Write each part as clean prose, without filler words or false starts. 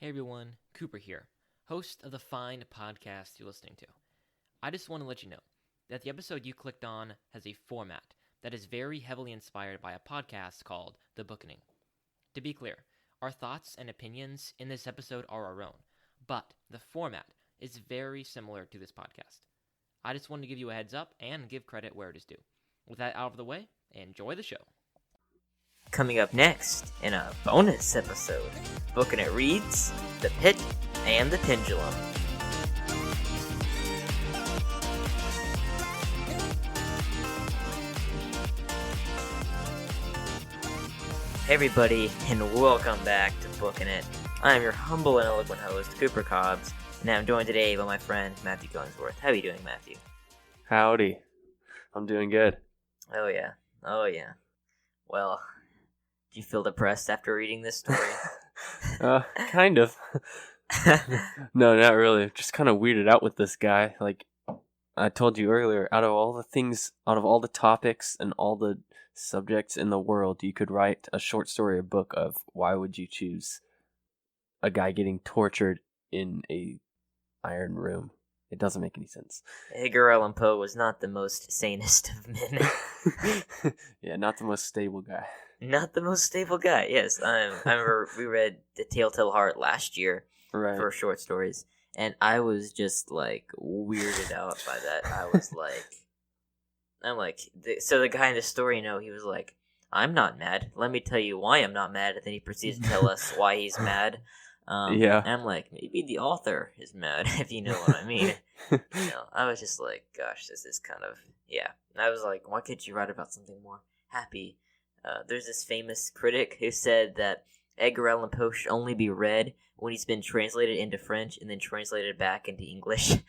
Hey everyone, Cooper here, host of the fine podcast you're listening to. I just want to let you know that the episode you clicked on has a format that is very heavily inspired by a podcast called The Bookening. To be clear, our thoughts and opinions in this episode are our own, but the format is very similar to this podcast. I just wanted to give you a heads up and give credit where it is due. With that out of the way, enjoy the show. Coming up next in a bonus episode, Booking It reads The Pit and the Pendulum. Hey everybody, and welcome back to Booking It. I am your humble and eloquent host, Cooper Cobbs, and I'm joined today by my friend Matthew Gunsworth. How are you doing, Matthew? Howdy. I'm doing good. Oh yeah. Well, do you feel depressed after reading this story? Kind of. No, not really. Just kind of weirded out with this guy. Like I told you earlier, out of all the topics and all the subjects in the world, you could write a short story or book of. Why would you choose a guy getting tortured in a iron room? It doesn't make any sense. Edgar Allan Poe was not the most sanest of men. Yeah, not the most stable guy. Not the most stable guy, yes. I remember we read The Telltale Heart last year for short stories, and I was just, like, weirded out by that. So the guy in the story, he was like, I'm not mad. Let me tell you why I'm not mad. And then he proceeds to tell us why he's mad. Yeah. And I'm like, maybe the author is mad, if you know what I mean. I was just like, gosh, this is kind of, yeah. And I was like, why can't you write about something more happy? There's this famous critic who said that Edgar Allan Poe should only be read when he's been translated into French and then translated back into English. And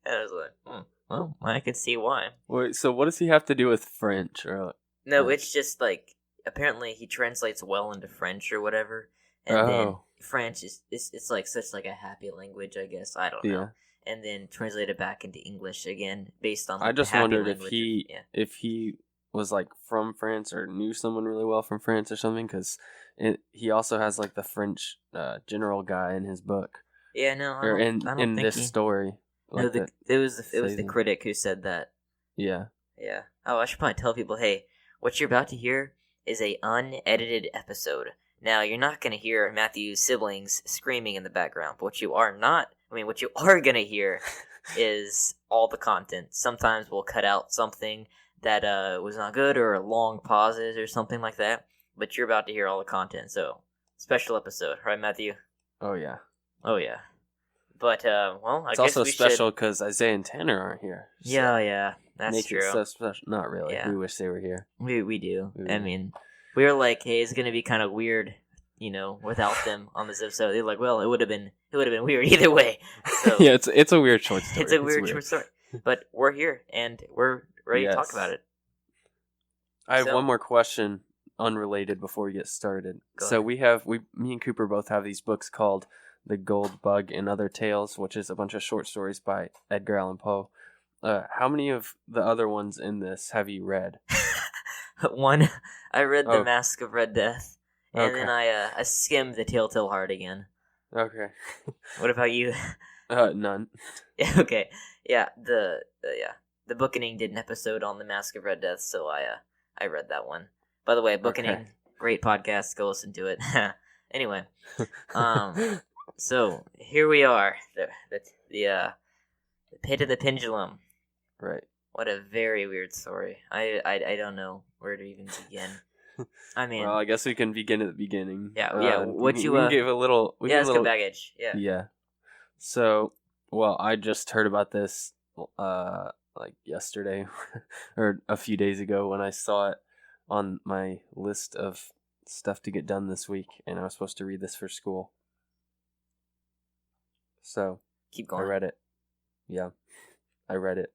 I was like, well, I can see why. Wait, so what does he have to do with French? No, it's just like, apparently he translates well into French or whatever, and then French it's like such like a happy language, I guess. I don't know. And then translate it back into English again based on. Like, I just the happy wondered language if he was like from France or knew someone really well from France or something, because he also has like the French general guy in his book. Yeah, no, I don't think this story. Like no, it was the critic who said that. Yeah. Yeah. Oh, I should probably tell people, hey, what you're about to hear is a unedited episode. Now, you're not going to hear Matthew's siblings screaming in the background, but what you are going to hear is all the content. Sometimes we'll cut out something that was not good or long pauses or something like that, but you're about to hear all the content, so special episode, right, Matthew? Oh, yeah. But, well, it's also special because Isaiah and Tanner aren't here. So yeah, that's true. It so special. Not really. Yeah. We wish they were here. We do. I mean, we were like, hey, it's going to be kind of weird, without them on this episode. They're like, well, it would have been weird either way. So, yeah, it's a weird short story. It's a weird short story. But we're here, and we're ready to talk about it. I have one more question, unrelated, before we get started. So me and Cooper both have these books called The Gold Bug and Other Tales, which is a bunch of short stories by Edgar Allan Poe. How many of the other ones in this have you read? One. I read The Mask of Red Death, and then I skimmed The Telltale Heart again. Okay. What about you? None. Okay. Yeah. The Bookening did an episode on The Mask of Red Death, so I read that one. By the way, Bookening, great podcast. Go listen to it. Anyway, so here we are. The Pit of the Pendulum. Right. What a very weird story. I don't know where to even begin. I mean, well, I guess we can begin at the beginning. Yeah. What you give a little? Let's go baggage. Yeah. Yeah. So, well, I just heard about this like yesterday or a few days ago when I saw it on my list of stuff to get done this week, and I was supposed to read this for school. So keep going. I read it. Yeah, I read it.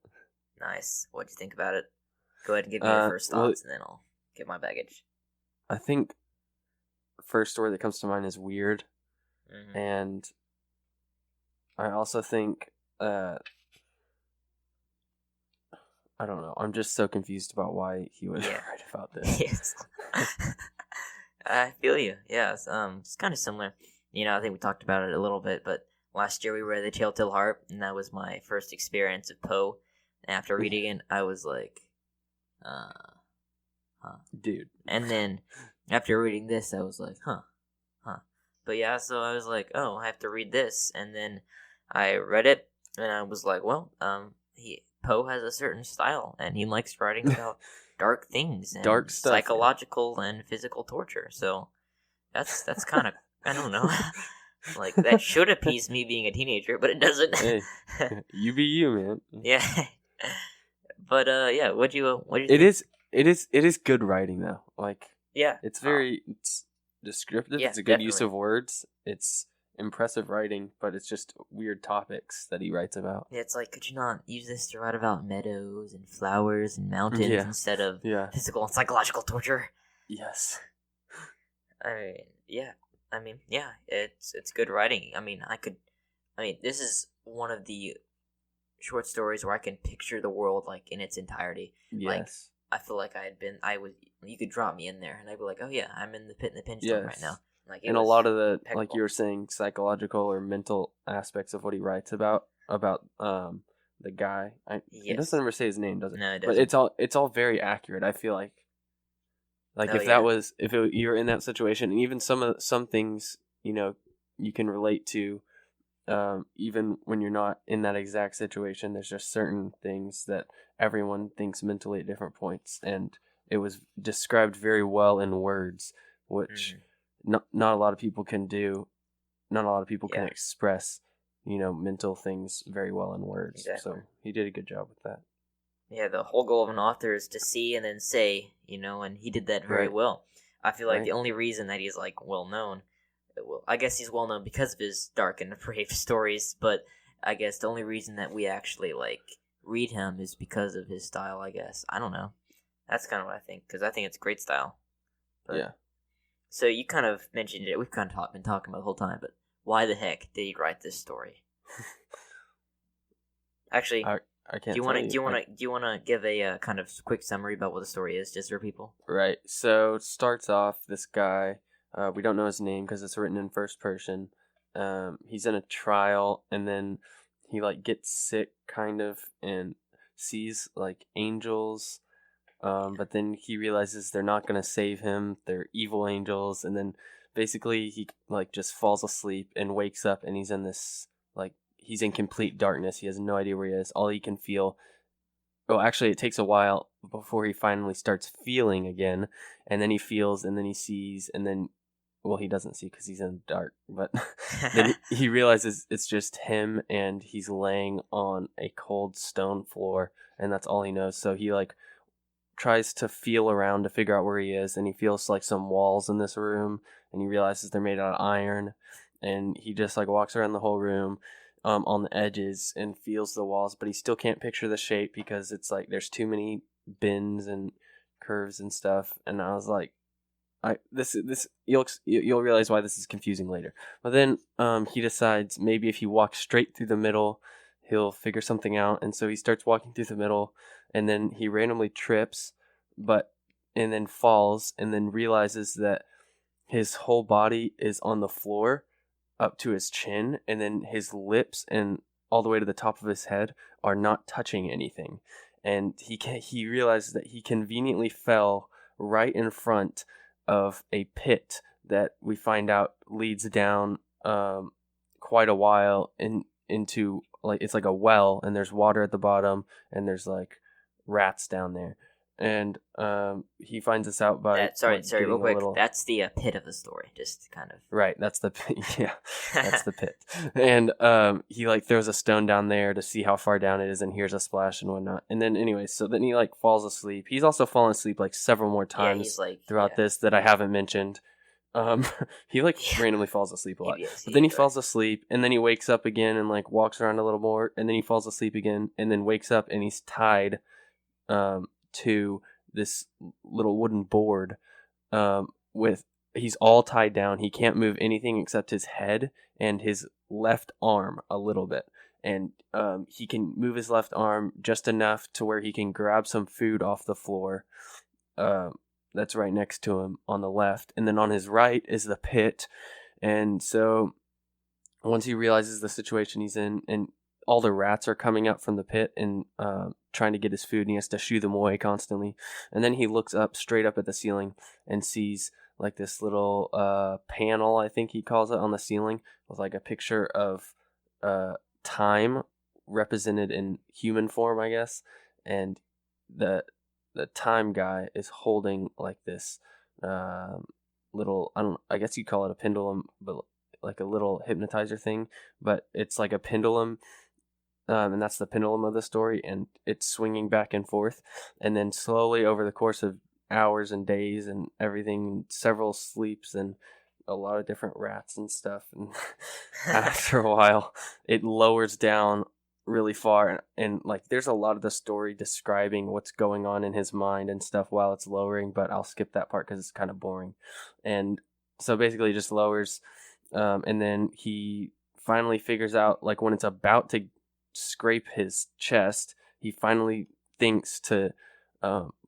Nice. What'd you think about it? Go ahead and give me your first thoughts, and then I'll get my baggage. I think the first story that comes to mind is weird, and I also think I don't know. I'm just so confused about why he would write about this. Yes. I feel you. Yeah, it's kind of similar. I think we talked about it a little bit, but last year we read The Telltale Heart, and that was my first experience of Poe. And after reading it, I was like, huh. Dude. And then after reading this, I was like, huh. But yeah, so I was like, oh, I have to read this, and then I read it, and I was like, well, Poe has a certain style, and he likes writing about dark things and Dark stuff, psychological and physical torture. So that's kind of, I don't know, like that should appease me being a teenager, but it doesn't. Hey, you be you, man. Yeah. But yeah, what do you think? It is good writing though. Like, Yeah, it's it's descriptive. Yeah, it's a good use definitely. of words. It's impressive writing, but it's just weird topics that he writes about. Yeah, it's like, could you not use this to write about meadows and flowers and mountains Yeah. instead of Yeah. physical and psychological torture? Yes. I mean, yeah, it's good writing. I mean, this is one of the short stories where I can picture the world like in its entirety. Like, Yes. I feel like you could drop me in there, and I'd be like, oh yeah, I'm in the pit in the Pendulum right now. Like, And a lot of the, like impeccable. you were saying, psychological or mental aspects of what he writes about the guy. It Yes. doesn't ever say his name, does it? No, it But doesn't. it's all very accurate. I feel like Oh, if yeah. that was you're in that situation, and even some things you can relate to, even when you're not in that exact situation. There's just certain things that everyone thinks mentally at different points, and it was described very well in words, which not a lot of people can do. Not a lot of people can Yeah. express, mental things very well in words. Exactly. So he did a good job with that. Yeah, the whole goal of an author is to see and then say, and he did that very Right. well. I feel like Right. the only reason that he's like well known, I guess he's well known because of his dark and brave stories, but I guess the only reason that we actually like read him is because of his style, I guess. I don't know. That's kind of what I think, because I think it's great style. But, Yeah. So you kind of mentioned it. We've kind of been talking about the whole time, but why the heck did he write this story? Actually, I can't. do you want to give a kind of quick summary about what the story is, just for people? Right. So it starts off this guy. We don't know his name because it's written in first person. He's in a trial, and then he gets sick, kind of, and sees angels. But then he realizes they're not gonna save him. They're evil angels, and then basically he just falls asleep and wakes up, and he's in this he's in complete darkness. He has no idea where he is. All he can feel. Oh, actually, it takes a while before he finally starts feeling again, and then he feels, and then he sees, and then, well, he doesn't see because he's in the dark, but then he realizes it's just him, and he's laying on a cold stone floor, and that's all he knows. So he tries to feel around to figure out where he is, and he feels some walls in this room, and he realizes they're made out of iron, and he just walks around the whole room. On the edges and feels the walls, but he still can't picture the shape because it's there's too many bends and curves and stuff. And I was like, this you'll realize why this is confusing later. But then he decides maybe if he walks straight through the middle, he'll figure something out. And so he starts walking through the middle, and then he randomly trips, and then falls, and then realizes that his whole body is on the floor up to his chin, and then his lips and all the way to the top of his head are not touching anything. And he realizes that he conveniently fell right in front of a pit that we find out leads down quite a while into it's like a well, and there's water at the bottom, and there's rats down there. And he finds this out by sorry, real quick. little... That's the pit of the story, just kind of. Right, that's the pit. Yeah, that's the pit. And he throws a stone down there to see how far down it is, and hears a splash and whatnot. And then anyway, so then he falls asleep. He's also fallen asleep several more times throughout this that I haven't mentioned. He randomly falls asleep a lot. But then he falls asleep, and then he wakes up again and walks around a little more, and then he falls asleep again, and then wakes up, and he's tied to this little wooden board he's all tied down. He can't move anything except his head and his left arm a little bit. And he can move his left arm just enough to where he can grab some food off the floor. that's right next to him on the left, and then on his right is the pit. And so once he realizes the situation he's in, and all the rats are coming up from the pit and trying to get his food, and he has to shoo them away constantly. And then he looks up straight up at the ceiling and sees like this little panel, I think he calls it, on the ceiling with like a picture of time represented in human form, I guess. And the time guy is holding like this little, I guess you'd call it a pendulum, but like a little hypnotizer thing, but it's like a pendulum, and that's the pendulum of the story, and it's swinging back and forth, and then slowly over the course of hours and days and everything, several sleeps and a lot of different rats and stuff, and after a while it lowers down really far, and like there's a lot of the story describing what's going on in his mind and stuff while it's lowering, but I'll skip that part because it's kind of boring. And so basically it just lowers, and then he finally figures out, like when it's about to scrape his chest, he finally thinks to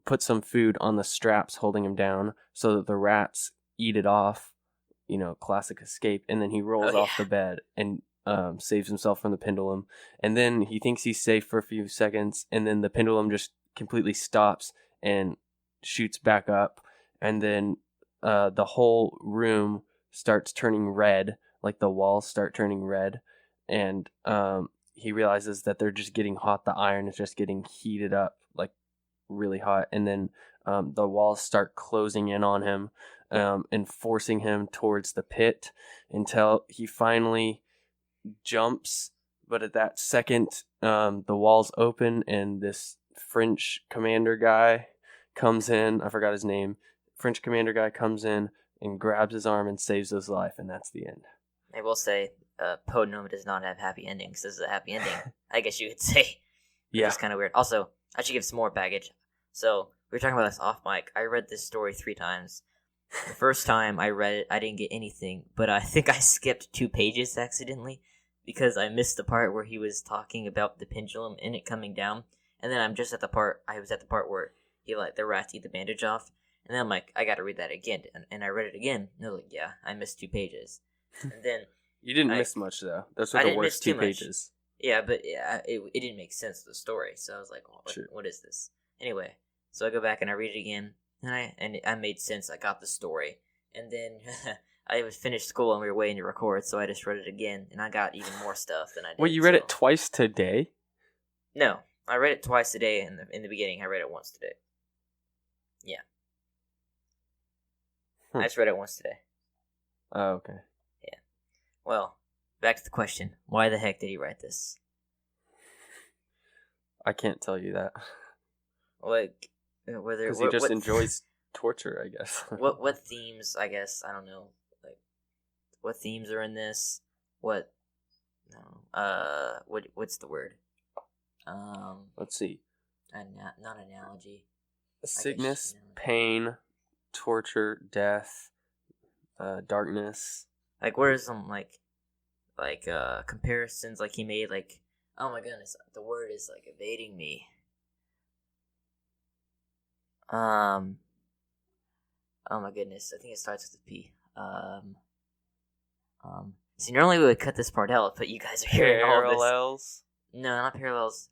put some food on the straps holding him down so that the rats eat it off, classic escape. And then he rolls off the bed and saves himself from the pendulum. And then he thinks he's safe for a few seconds, and then the pendulum just completely stops and shoots back up. And then the whole room starts turning red, like the walls start turning red. And he realizes that they're just getting hot. The iron is just getting heated up, like really hot. And then the walls start closing in on him and forcing him towards the pit until he finally jumps. But at that second, the walls open and this French commander guy comes in. I forgot his name. French commander guy comes in and grabs his arm and saves his life, and that's the end. I will say, Pendulum does not have happy endings. This is a happy ending, I guess you could say. Yeah. It's kind of weird. Also, I should give some more baggage. So, we were talking about this off mic. I read this story 3 times. The first time I read it, I didn't get anything, but I think I skipped 2 pages accidentally because I missed the part where he was talking about the pendulum and it coming down. And then I was at the part where he let the rats eat the bandage off. And then I'm like, I gotta read that again. And I read it again. And I was like, yeah, I missed 2 pages. And then You didn't miss much, though. Those were the worst 2 pages. Yeah, but it didn't make sense to the story. So I was like, what is this? Anyway, so I go back and I read it again. And I made sense. I got the story. And then I was finished school and we were waiting to record. So I just read it again. And I got even more stuff than I did. Well, you read it twice today? No. I read it twice today in the beginning. I read it once today. Yeah. I just read it once today. Oh, okay. Yeah. Well, back to the question. Why the heck did he write this? I can't tell you that. Like, whether... Because he just enjoys torture, I guess. What themes, I guess, I don't know. Like, what themes are in this? What's the word? Let's see. Not analogy. Sickness, pain, torture, death, darkness. Like, what are some like comparisons like he made? Like, oh my goodness, the word is like evading me. Oh my goodness, I think it starts with a P. See, normally we would cut this part out, but you guys are hearing all of this. Parallels? No, not parallels.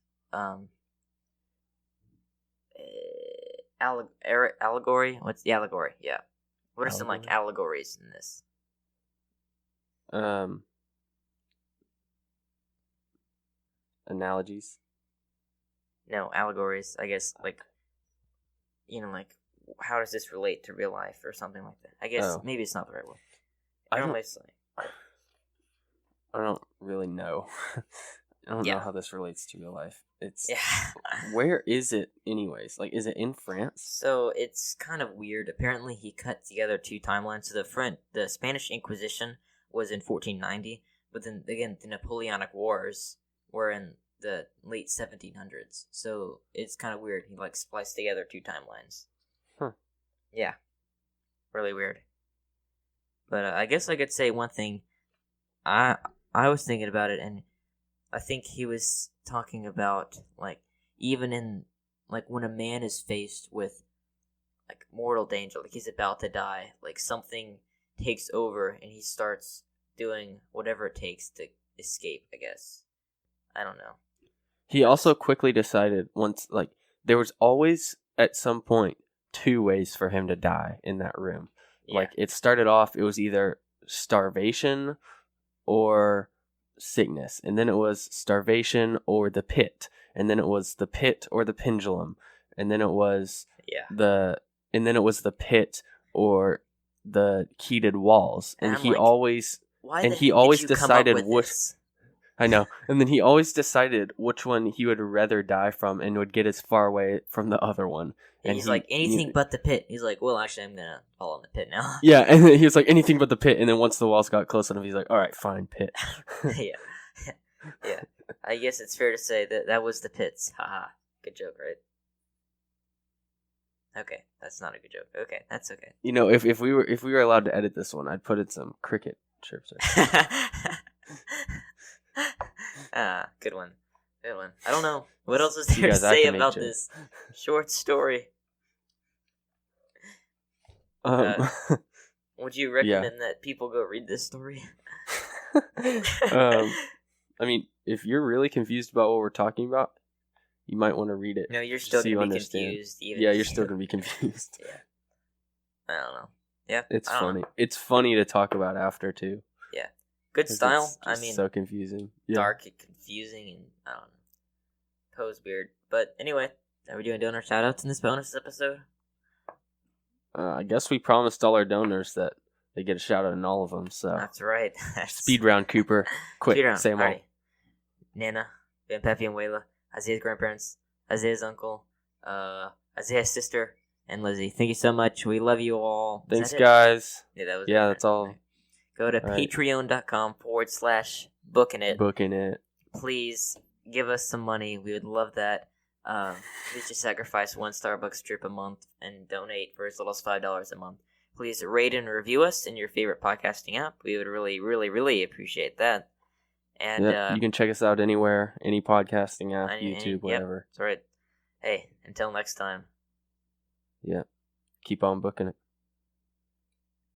Allegory? What's the allegory? Yeah. What are some like allegories in this? Analogies? No, allegories. I guess like how does this relate to real life or something like that? I guess maybe it's not the right word. I don't really know. I don't know how this relates to real life. It's Where is it anyways? Like, is it in France? So it's kind of weird. Apparently, he cut together 2 timelines. So the Spanish Inquisition was in 1490, but then again, the Napoleonic Wars were in the late 1700s. So it's kind of weird. He like spliced together 2 timelines. Huh. Yeah. Really weird. But I guess I could say one thing. I was thinking about it, and I think he was talking about, like, even in, like, when a man is faced with like mortal danger, like he's about to die, like something takes over and he starts doing whatever it takes to escape, I guess. I don't know. He also quickly decided once, like, there was always at some point 2 ways for him to die in that room. Yeah. Like, it started off, it was either starvation or sickness, and then it was starvation or the pit, and then it was the pit or the pendulum, and then it was the pit or the heated walls, and he always decided which. I know, and then he always decided which one he would rather die from, and would get as far away from the other one. And he's like, anything but the pit. He's like, well, actually, I'm gonna fall in the pit now. Yeah, and then he was like, anything but the pit. And then once the walls got close enough, he's like, all right, fine, pit. Yeah. I guess it's fair to say that was the pits. Haha. Good joke, right? Okay, that's not a good joke. Okay, that's okay. You know, if we were allowed to edit this one, I'd put in some cricket chirps. Good one. Good one. I don't know. What else is there to say about this short story? Would you recommend that people go read this story? I mean, if you're really confused about what we're talking about, you might want to read it. No, you're still going to be confused. You're still going to be confused. Yeah. I don't know. Yeah. It's funny. It's funny to talk about after, too. Yeah. Good style. I mean, so confusing. Yeah. Dark and confusing, and I don't know. Poe's weird. But anyway, are we doing our shout-outs in this bonus episode? I guess we promised all our donors that they get a shout-out in all of them, so... That's right. Speed round, Cooper. Quick, Speed round. say them all. Nana, Ben, Pepe, and Wayla, Isaiah's grandparents, Isaiah's uncle, Isaiah's sister, and Lizzie. Thank you so much. We love you all. Thanks, guys. Yeah, that's all. Go to patreon.com/booking it. Booking it. Please give us some money. We would love that. Please just sacrifice 1 Starbucks trip a month and donate for as little as $5 a month. Please rate and review us in your favorite podcasting app. We would really, really, really appreciate that. And you can check us out anywhere, any podcasting app, YouTube, whatever. Yep, that's right. Hey, until next time. Yeah. Keep on booking it.